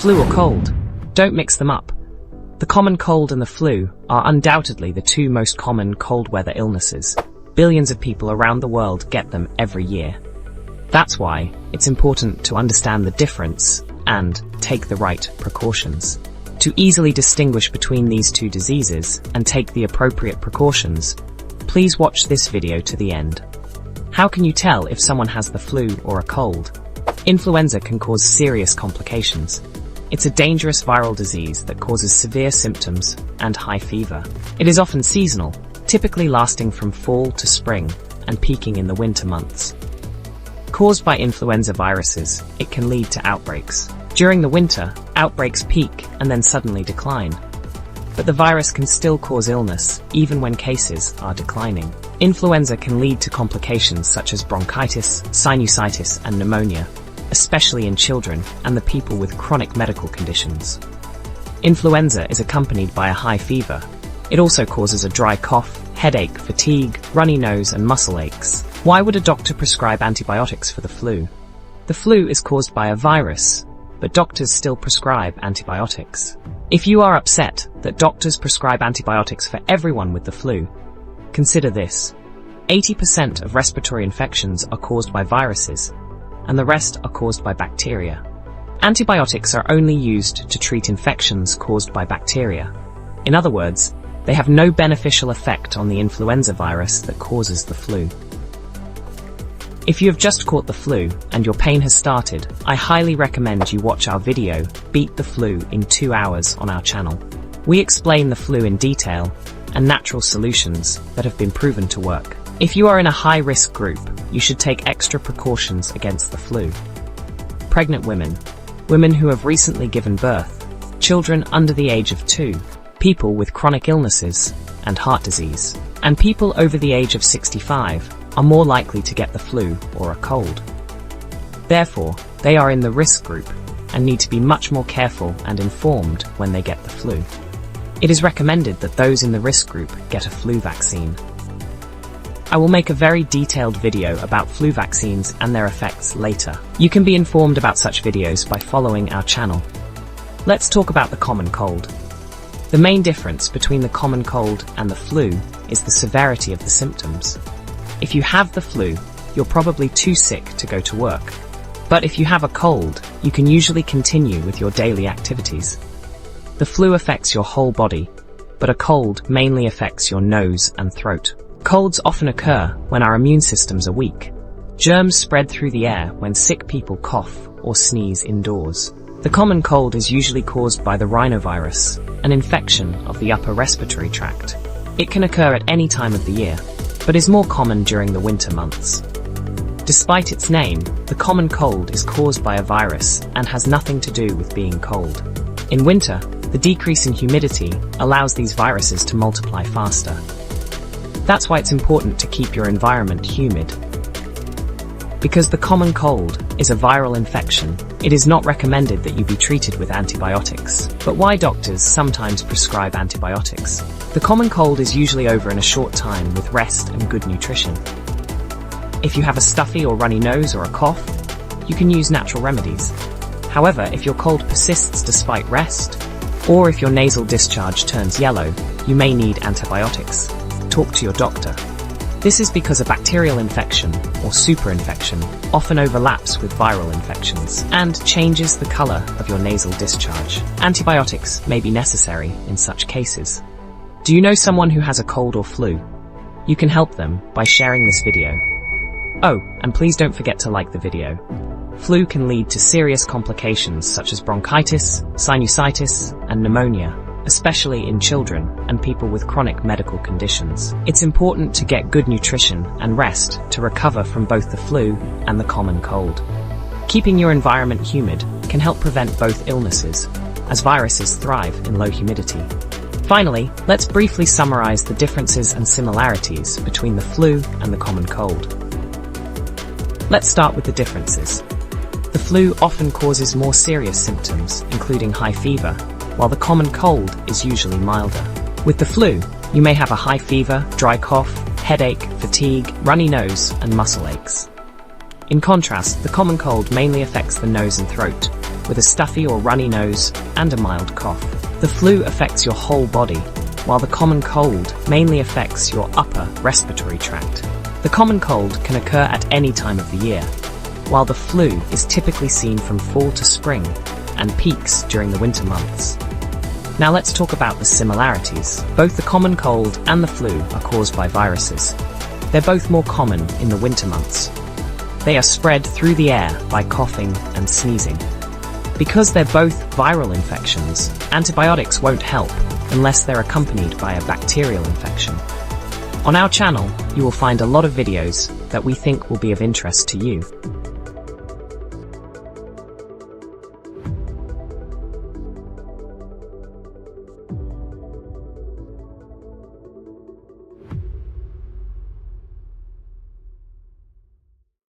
Flu or cold? Don't mix them up. The common cold and the flu are undoubtedly the two most common cold weather illnesses. Billions of people around the world get them every year. That's why it's important to understand the difference and take the right precautions. To easily distinguish between these two diseases and take the appropriate precautions, please watch this video to the end. How can you tell if someone has the flu or a cold? Influenza can cause serious complications. It's a dangerous viral disease that causes severe symptoms and high fever. It is often seasonal, typically lasting from fall to spring and peaking in the winter months. Caused by influenza viruses, it can lead to outbreaks. During the winter, outbreaks peak and then suddenly decline. But the virus can still cause illness, even when cases are declining. Influenza can lead to complications such as bronchitis, sinusitis, and pneumonia, especially in children and the people with chronic medical conditions. Influenza is accompanied by a high fever. It also causes a dry cough, headache, fatigue, runny nose, and muscle aches. Why would a doctor prescribe antibiotics for the flu? The flu is caused by a virus, but doctors still prescribe antibiotics. If you are upset that doctors prescribe antibiotics for everyone with the flu, consider this. 80% of respiratory infections are caused by viruses, and the rest are caused by bacteria. Antibiotics are only used to treat infections caused by bacteria. In other words, they have no beneficial effect on the influenza virus that causes the flu. If you have just caught the flu and your pain has started, I highly recommend you watch our video, Beat the Flu in 2 hours on our channel. We explain the flu in detail and natural solutions that have been proven to work. If you are in a high-risk group, you should take extra precautions against the flu. Pregnant women, women who have recently given birth, children under the age of 2, people with chronic illnesses and heart disease, and people over the age of 65 are more likely to get the flu or a cold. Therefore, they are in the risk group and need to be much more careful and informed when they get the flu. It is recommended that those in the risk group get a flu vaccine. I will make a very detailed video about flu vaccines and their effects later. You can be informed about such videos by following our channel. Let's talk about the common cold. The main difference between the common cold and the flu is the severity of the symptoms. If you have the flu, you're probably too sick to go to work. But if you have a cold, you can usually continue with your daily activities. The flu affects your whole body, but a cold mainly affects your nose and throat. Colds often occur when our immune systems are weak. Germs spread through the air when sick people cough or sneeze indoors. The common cold is usually caused by the rhinovirus, an infection of the upper respiratory tract. It can occur at any time of the year, but is more common during the winter months. Despite its name, the common cold is caused by a virus and has nothing to do with being cold. In winter, the decrease in humidity allows these viruses to multiply faster. That's why it's important to keep your environment humid. Because the common cold is a viral infection, it is not recommended that you be treated with antibiotics. But why doctors sometimes prescribe antibiotics? The common cold is usually over in a short time with rest and good nutrition. If you have a stuffy or runny nose or a cough, you can use natural remedies. However, if your cold persists despite rest, or if your nasal discharge turns yellow, you may need antibiotics. Talk to your doctor. This is because a bacterial infection, or superinfection, often overlaps with viral infections and changes the color of your nasal discharge. Antibiotics may be necessary in such cases. Do you know someone who has a cold or flu? You can help them by sharing this video. Oh, and please don't forget to like the video. Flu can lead to serious complications such as bronchitis, sinusitis, and pneumonia, especially in children and people with chronic medical conditions. It's important to get good nutrition and rest to recover from both the flu and the common cold. Keeping your environment humid can help prevent both illnesses, as viruses thrive in low humidity. Finally, let's briefly summarize the differences and similarities between the flu and the common cold. Let's start with the differences. The flu often causes more serious symptoms, including high fever, while the common cold is usually milder. With the flu, you may have a high fever, dry cough, headache, fatigue, runny nose, and muscle aches. In contrast, the common cold mainly affects the nose and throat, with a stuffy or runny nose and a mild cough. The flu affects your whole body, while the common cold mainly affects your upper respiratory tract. The common cold can occur at any time of the year, while the flu is typically seen from fall to spring and peaks during the winter months. Now let's talk about the similarities. Both the common cold and the flu are caused by viruses. They're both more common in the winter months. They are spread through the air by coughing and sneezing. Because they're both viral infections, antibiotics won't help unless they're accompanied by a bacterial infection. On our channel, you will find a lot of videos that we think will be of interest to you.